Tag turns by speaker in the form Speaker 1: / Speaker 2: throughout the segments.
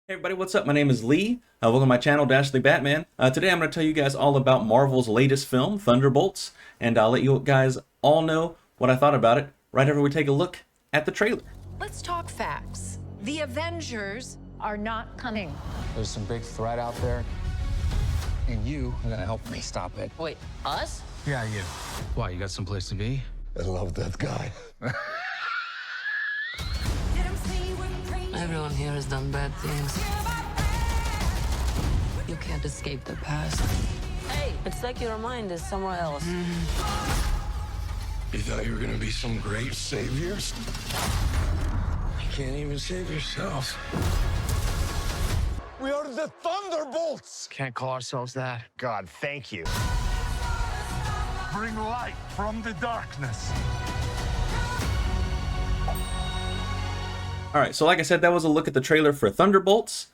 Speaker 1: Hey everybody, what's up? My name is Lee. Welcome to my channel, thedastardLeebatman. Today I'm going to tell you guys all about Marvel's latest film, Thunderbolts, and I'll let you guys all know what I thought about it right after we take a look at the trailer.
Speaker 2: Let's talk facts. The Avengers are not coming.
Speaker 3: There's some big threat out there, and you are gonna help me stop it.
Speaker 2: Wait, us?
Speaker 3: Yeah, you. Why, you got someplace to be?
Speaker 4: I love that guy.
Speaker 5: Everyone here has done bad things. You can't escape the past. Hey, it's like your mind is somewhere else.
Speaker 4: You thought you were gonna be some great saviors? You can't even save yourself. We are the Thunderbolts!
Speaker 3: Can't call ourselves that.
Speaker 6: God, thank you.
Speaker 7: Bring light from the darkness.
Speaker 1: Alright, so like I said, that was a look at the trailer for Thunderbolts,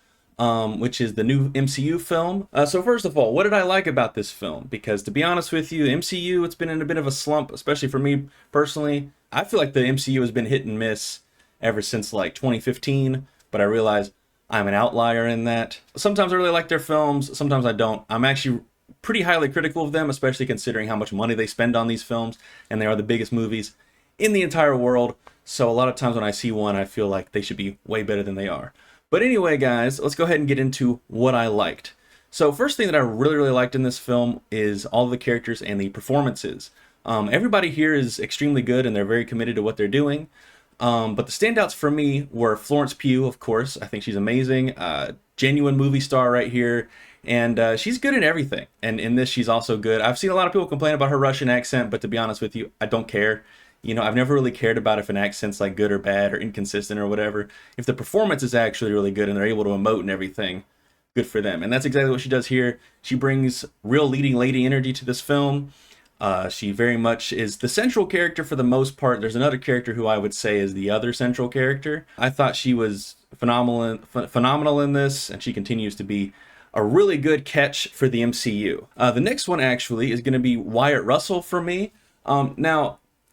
Speaker 1: which is the new MCU film. So first of all, what did I like about this film? Because to be honest with you, MCU, it's been in a bit of a slump, especially for me personally. I feel like the MCU has been hit and miss ever since like 2015, but I realize I'm an outlier in that. Sometimes I really like their films, sometimes I don't. I'm actually pretty highly critical of them, especially considering how much money they spend on these films, and they are the biggest movies in the entire world. So a lot of times when I see one, I feel like they should be way better than they are. But anyway, guys, let's go ahead and get into what I liked. So first thing that I really liked in this film is all the characters and the performances. Everybody here is extremely good and they're very committed to what they're doing. But the standouts for me were Florence Pugh, of course. I think she's amazing. Genuine movie star right here. And she's good in everything. And in this, she's also good. I've seen a lot of people complain about her Russian accent, but to be honest with you, I don't care. You know, I've never really cared about if an accent's like good or bad or inconsistent or whatever. If the performance is actually really good and they're able to emote and everything, good for them. And that's exactly what she does here. She brings real leading lady energy to this film. She very much is the central character for the most part. There's another character who I would say is the other central character. I thought she was phenomenal in this, and she continues to be a really good catch for the MCU. The next one actually is going to be Wyatt Russell for me.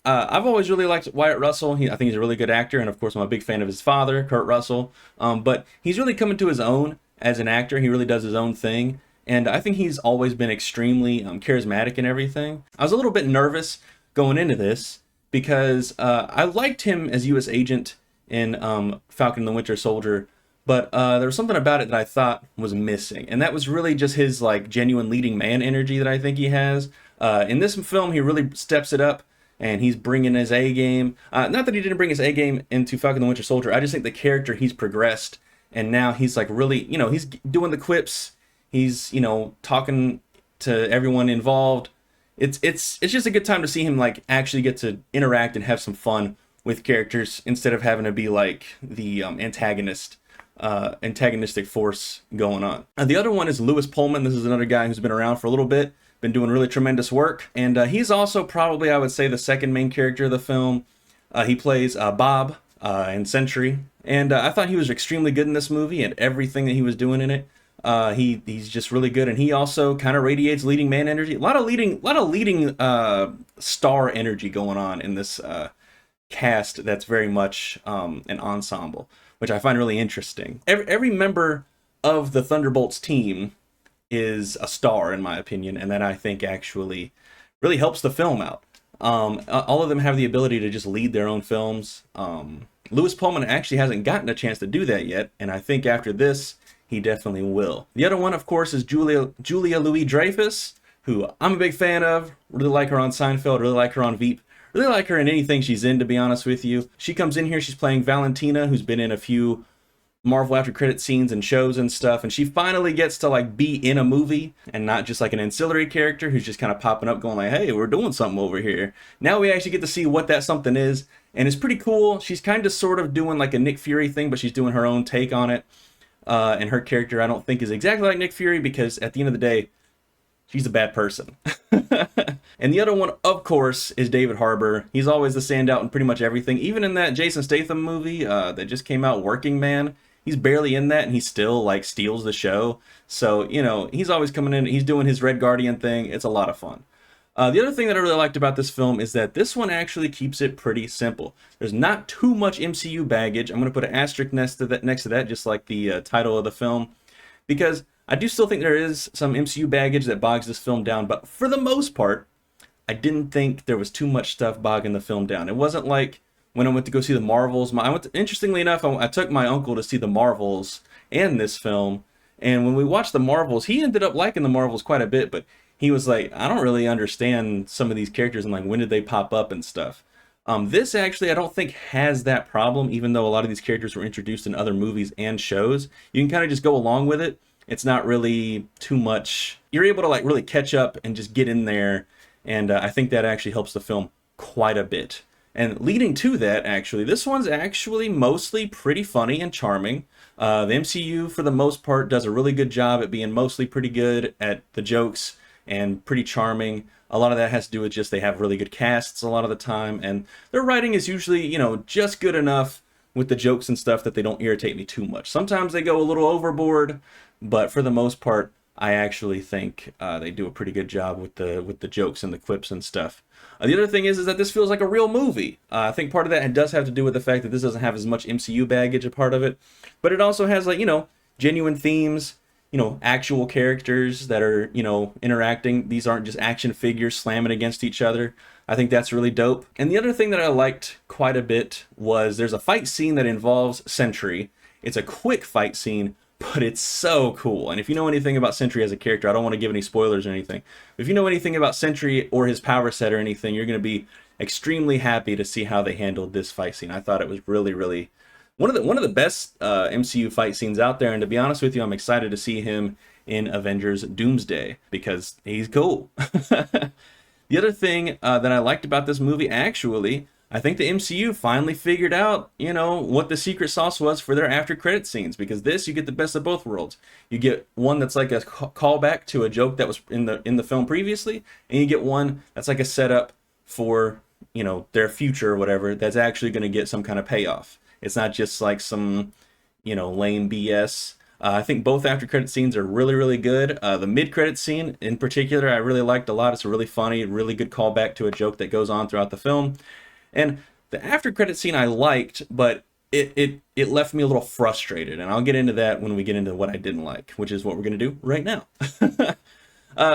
Speaker 1: I've always really liked Wyatt Russell. I think he's a really good actor, and of course I'm a big fan of his father, Kurt Russell. But he's really coming to his own as an actor. He really does his own thing, and I think he's always been extremely charismatic and everything. I was a little bit nervous going into this because I liked him as U.S. agent in Falcon and the Winter Soldier, but there was something about it that I thought was missing, and that was really just his like genuine leading man energy that I think he has. In this film, he really steps it up. And he's bringing his A game. Not that he didn't bring his A game into Falcon and the Winter Soldier. I just think the character, he's progressed. And now he's like really, he's doing the quips. He's, talking to everyone involved. It's just a good time to see him like actually get to interact and have some fun with characters instead of having to be like the antagonistic force going on. The other one is Lewis Pullman. This is another guy who's been around for a little bit. Been doing really tremendous work, and he's also probably, I would say, the second main character of the film. He plays Bob in Sentry, and I thought he was extremely good in this movie and everything that he was doing in it. He's just really good, and he also kind of radiates leading man energy. A lot of leading star energy going on in this cast. That's very much an ensemble, which I find really interesting. Every member of the Thunderbolts team is a star in my opinion, and that I think actually really helps the film out. All of them have the ability to just lead their own films. Lewis Pullman actually hasn't gotten a chance to do that yet, and I think after this he definitely will. The other one, of course, is Julia Louis-Dreyfus, who I'm a big fan of. Really like her on Seinfeld, really like her on Veep, really like her in anything she's in, to be honest with you. She comes in here, she's playing Valentina, who's been in a few Marvel after credit scenes and shows and stuff, and she finally gets to like be in a movie and not just like an ancillary character who's just kind of popping up going like, hey, we're doing something over here. Now we actually get to see what that something is, and it's pretty cool. She's kind of sort of doing like a Nick Fury thing, but she's doing her own take on it. And her character I don't think is exactly like Nick Fury, because at the end of the day she's a bad person. And the other one, of course, is David Harbour. He's always the standout in pretty much everything, even in that Jason Statham movie that just came out, Working Man. He's barely in that, and he still like steals the show. So, he's always coming in. He's doing his Red Guardian thing. It's a lot of fun. The other thing that I really liked about this film is that this one actually keeps it pretty simple. There's not too much MCU baggage. I'm going to put an asterisk next to that, just like the title of the film, because I do still think there is some MCU baggage that bogs this film down, but for the most part, I didn't think there was too much stuff bogging the film down. It wasn't like when I went to go see the Marvels. Interestingly enough, I took my uncle to see the Marvels and this film, and when we watched the Marvels, he ended up liking the Marvels quite a bit, but he was like, I don't really understand some of these characters and like when did they pop up and stuff. This actually I don't think has that problem, even though a lot of these characters were introduced in other movies and shows. You can kind of just go along with it. It's not really too much. You're able to like really catch up and just get in there, and I think that actually helps the film quite a bit. And leading to that, actually, this one's actually mostly pretty funny and charming. The MCU, for the most part, does a really good job at being mostly pretty good at the jokes and pretty charming. A lot of that has to do with just they have really good casts a lot of the time, and their writing is usually, you know, just good enough with the jokes and stuff that they don't irritate me too much. Sometimes they go a little overboard, but for the most part, I actually think they do a pretty good job with the jokes and the quips and stuff. The other thing is that this feels like a real movie. I think part of that does have to do with the fact that this doesn't have as much MCU baggage a part of it, but it also has, like, you know, genuine themes, you know, actual characters that are, you know, interacting. These aren't just action figures slamming against each other. I think that's really dope. And the other thing that I liked quite a bit was there's a fight scene that involves Sentry. It's a quick fight scene, but it's so cool. And if you know anything about Sentry as a character, I don't want to give any spoilers or anything. If you know anything about Sentry or his power set or anything, you're going to be extremely happy to see how they handled this fight scene. I thought it was really, really one of the best MCU fight scenes out there. And to be honest with you, I'm excited to see him in Avengers Doomsday because he's cool. The other thing that I liked about this movie, actually, I think the MCU finally figured out, you know, what the secret sauce was for their after credit scenes, because this, you get the best of both worlds. You get one that's like a callback to a joke that was in the film previously, and you get one that's like a setup for, you know, their future or whatever that's actually going to get some kind of payoff. It's not just like some, you know, lame BS. I think both after credit scenes are really, really good. The mid credit scene in particular, I really liked a lot. It's a really funny, really good callback to a joke that goes on throughout the film. And the after credit scene I liked, but it left me a little frustrated. And I'll get into that when we get into what I didn't like, which is what we're going to do right now.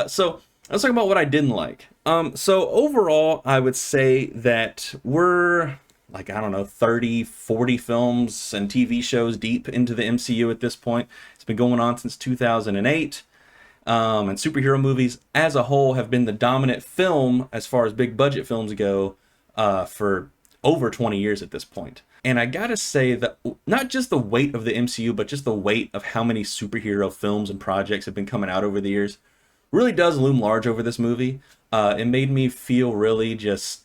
Speaker 1: So let's talk about what I didn't like. So overall, I would say that we're, like, I don't know, 30, 40 films and TV shows deep into the MCU at this point. It's been going on since 2008. And superhero movies as a whole have been the dominant film as far as big budget films go for over 20 years at this point. And I gotta say that not just the weight of the MCU, but just the weight of how many superhero films and projects have been coming out over the years really does loom large over this movie. It made me feel really just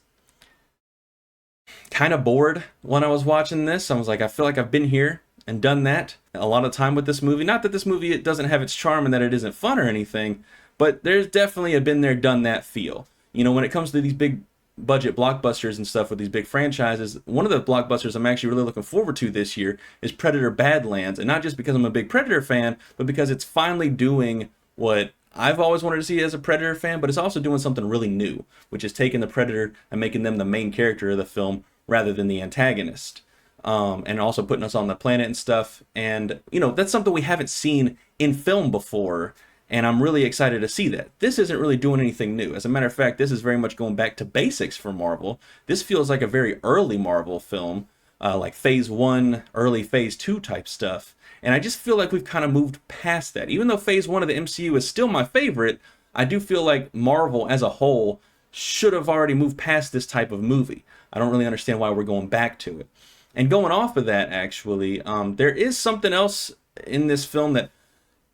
Speaker 1: kind of bored when I was watching this. I was like, I feel like I've been here and done that a lot of time with this movie. Not that this movie, it doesn't have its charm and that it isn't fun or anything, but there's definitely a been there, done that feel. You know, when it comes to these big budget blockbusters and stuff with these big franchises, one of the blockbusters I'm actually really looking forward to this year is Predator Badlands. And not just because I'm a big Predator fan, but because it's finally doing what I've always wanted to see as a Predator fan, but it's also doing something really new, which is taking the Predator and making them the main character of the film rather than the antagonist. And also putting us on the planet and stuff. And, you know, that's something we haven't seen in film before, and I'm really excited to see that. This isn't really doing anything new. As a matter of fact, this is very much going back to basics for Marvel. This feels like a very early Marvel film, like Phase 1, early Phase 2 type stuff. And I just feel like we've kind of moved past that. Even though Phase 1 of the MCU is still my favorite, I do feel like Marvel as a whole should have already moved past this type of movie. I don't really understand why we're going back to it. And going off of that, actually, there is something else in this film that,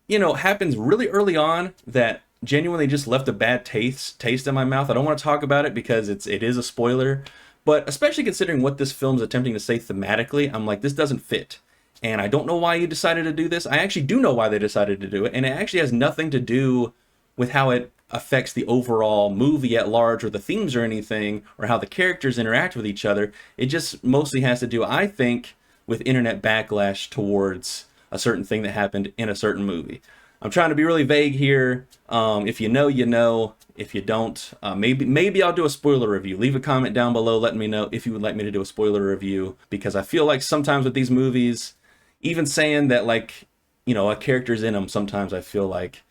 Speaker 1: you know, happens really early on that genuinely just left a bad taste in my mouth. I don't want to talk about it because it is a spoiler, but especially considering what this film's attempting to say thematically, I'm like, this doesn't fit. And I don't know why you decided to do this. I actually do know why they decided to do it, and it actually has nothing to do with how it affects the overall movie at large or the themes or anything or how the characters interact with each other. It just mostly has to do, I think, with internet backlash towards a certain thing that happened in a certain movie. I'm trying to be really vague here. If you know, you know. If you don't, maybe I'll do a spoiler review. Leave a comment down below letting me know if you would like me to do a spoiler review, because I feel like sometimes with these movies, even saying that, like, you know, a character's in them, sometimes I feel like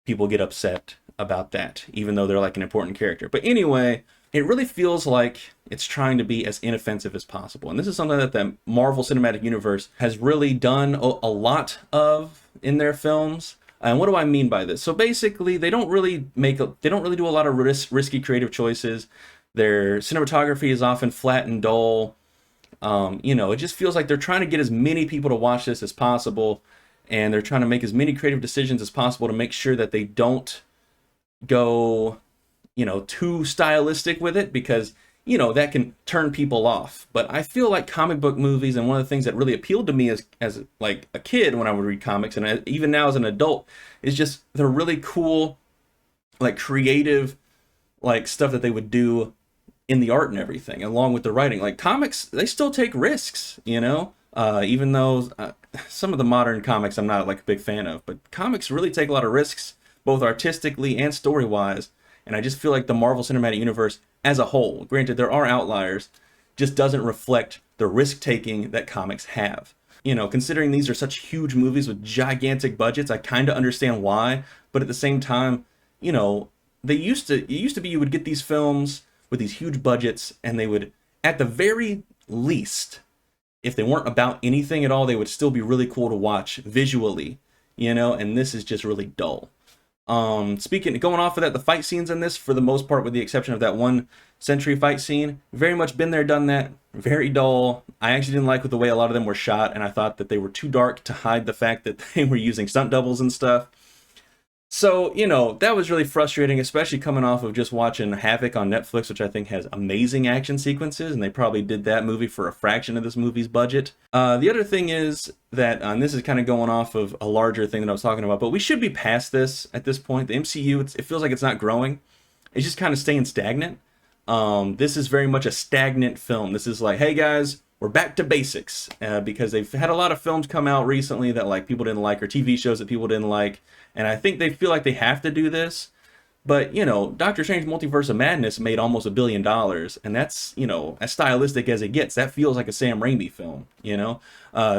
Speaker 1: people get upset about that, even though they're like an important character. But anyway, it really feels like it's trying to be as inoffensive as possible. And this is something that the Marvel Cinematic Universe has really done a lot of in their films. And what do I mean by this? So basically, they don't really do a lot of risky creative choices. Their cinematography is often flat and dull. You know, it just feels like they're trying to get as many people to watch this as possible, and they're trying to make as many creative decisions as possible to make sure that they don't go, you know, too stylistic with it, because, you know, that can turn people off. But I feel like comic book movies, and one of the things that really appealed to me as like a kid when I would read comics, and even now as an adult, is just they're really cool, like creative, like stuff that they would do in the art and everything, along with the writing. Like comics, they still take risks, you know, even though some of the modern comics I'm not like a big fan of, but comics really take a lot of risks, both artistically and story-wise. And I just feel like the Marvel Cinematic Universe as a whole, granted there are outliers, just doesn't reflect the risk-taking that comics have. You know, considering these are such huge movies with gigantic budgets, I kind of understand why, but at the same time, you know, it used to be you would get these films with these huge budgets, and they would, at the very least, if they weren't about anything at all, they would still be really cool to watch visually, you know, and this is just really dull. Going off of that, the fight scenes in this, for the most part, with the exception of that one Sentry fight scene, very much been there, done that, very dull. I actually didn't like the way a lot of them were shot, and I thought that they were too dark to hide the fact that they were using stunt doubles and stuff. So, you know, that was really frustrating, especially coming off of just watching Havoc on Netflix, which I think has amazing action sequences, and they probably did that movie for a fraction of this movie's budget. The other thing is that, and this is kind of going off of a larger thing that I was talking about, but we should be past this at this point. The MCU, it feels like it's not growing. It's just kind of staying stagnant. This is very much a stagnant film. This is like, hey guys, we're back to basics, because they've had a lot of films come out recently that like people didn't like, or TV shows that people didn't like, and I think they feel like they have to do this. But, you know, Doctor Strange Multiverse of Madness made almost $1 billion, and that's, you know, as stylistic as it gets. That feels like a Sam Raimi film, you know?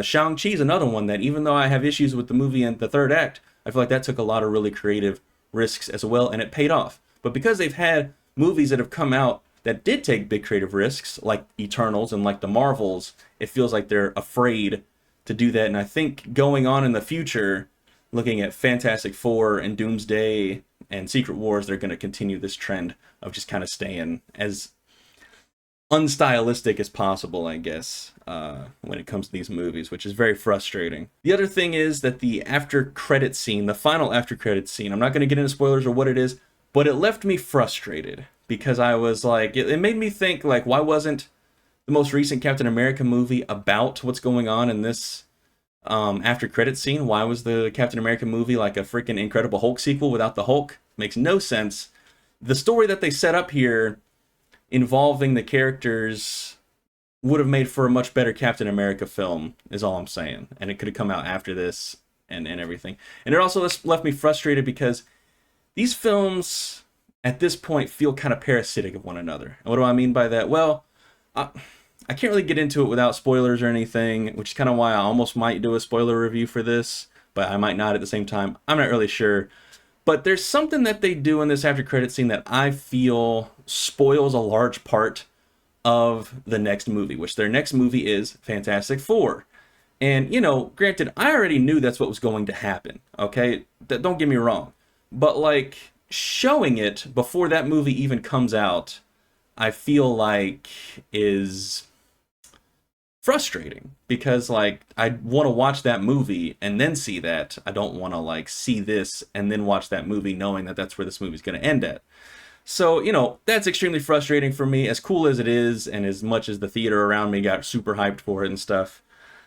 Speaker 1: Shang-Chi's another one that, even though I have issues with the movie and the third act, I feel like that took a lot of really creative risks as well, and it paid off. But because they've had movies that have come out that did take big creative risks, like Eternals and like the Marvels, it feels like they're afraid to do that. And I think going on in the future, looking at Fantastic Four and Doomsday and Secret Wars, they're going to continue this trend of just kind of staying as unstylistic as possible, I guess, when it comes to these movies, which is very frustrating. The other thing is that the after credit scene, the final after credit scene, I'm not going to get into spoilers or what it is, but it left me frustrated, because I was like, it made me think, like, why wasn't the most recent Captain America movie about what's going on in this after credit scene? Why was the Captain America movie like a freaking Incredible Hulk sequel without the Hulk? Makes no sense. The story that they set up here involving the characters would have made for a much better Captain America film, is all I'm saying. And it could have come out after this and everything. And it also left me frustrated because these films at this point feel kind of parasitic of one another. And what do I mean by that? Well, I can't really get into it without spoilers or anything, which is kind of why I almost might do a spoiler review for this, but I might not at the same time. I'm not really sure. But there's something that they do in this after credit scene that I feel spoils a large part of the next movie, which their next movie is Fantastic Four. And, you know, granted, I already knew that's what was going to happen, okay? Don't get me wrong. But, like, showing it before that movie even comes out, I feel like is frustrating, because like I want to watch that movie and then see that. I don't want to like see this and then watch that movie knowing that that's where this movie's going to end at. So, you know, that's extremely frustrating for me, as cool as it is, and as much as the theater around me got super hyped for it and stuff.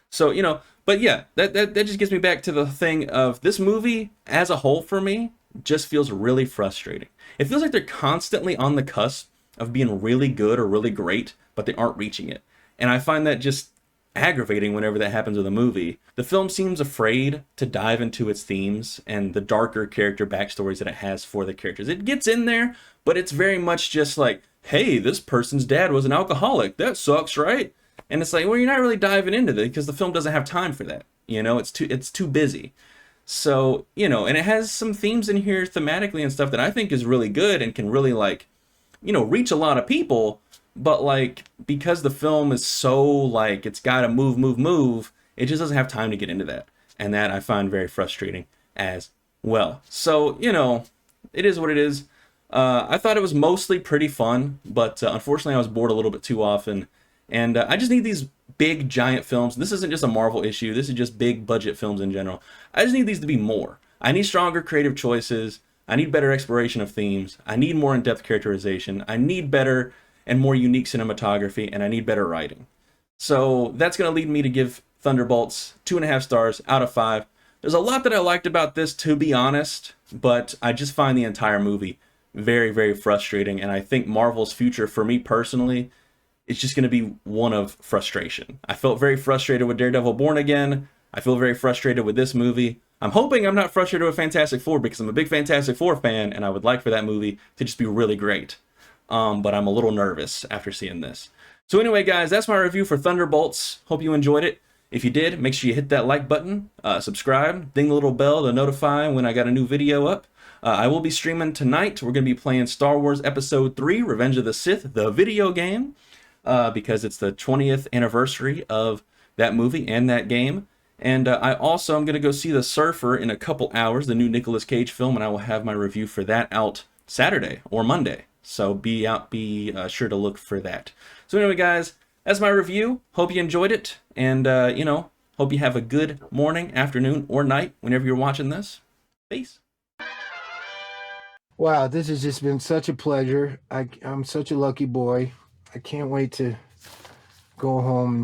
Speaker 1: So, you know, but yeah, that just gets me back to the thing of this movie as a whole for me just feels really frustrating. It feels like they're constantly on the cusp of being really good or really great, but they aren't reaching it. And I find that just aggravating whenever that happens with a movie. The film seems afraid to dive into its themes and the darker character backstories that it has for the characters. It gets in there, but it's very much just like, hey, this person's dad was an alcoholic. That sucks, right? And it's like, well, you're not really diving into that because the film doesn't have time for that. You know, it's too busy. So, you know, and it has some themes in here thematically and stuff that I think is really good and can really, like, you know, reach a lot of people. But, like, because the film is so, like, it's got to move, it just doesn't have time to get into that. And that I find very frustrating as well. So, you know, it is what it is. I thought it was mostly pretty fun, but unfortunately I was bored a little bit too often. And I just need these big, giant films. This isn't just a Marvel issue. This is just big budget films in general. I just need these to be more. I need stronger creative choices. I need better exploration of themes. I need more in-depth characterization. I need better and more unique cinematography. And I need better writing. So that's going to lead me to give Thunderbolts 2.5 stars out of 5. There's a lot that I liked about this, to be honest. But I just find the entire movie very, very frustrating. And I think Marvel's future, for me personally, it's just going to be one of frustration. I felt very frustrated with Daredevil Born Again. I feel very frustrated with this movie. I'm hoping I'm not frustrated with Fantastic Four because I'm a big Fantastic Four fan and I would like for that movie to just be really great. But I'm a little nervous after seeing this. So anyway, guys, that's my review for Thunderbolts. Hope you enjoyed it. If you did, make sure you hit that like button, subscribe, ding the little bell to notify when I got a new video up. I will be streaming tonight. We're going to be playing Star Wars Episode 3, Revenge of the Sith, the video game. Because it's the 20th anniversary of that movie and that game. And I also am going to go see The Surfer in a couple hours, the new Nicolas Cage film, and I will have my review for that out Saturday or Monday. So be sure to look for that. So anyway, guys, that's my review. Hope you enjoyed it, and you know, hope you have a good morning, afternoon, or night whenever you're watching this. Peace.
Speaker 6: Wow, this has just been such a pleasure. I'm such a lucky boy. I can't wait to go home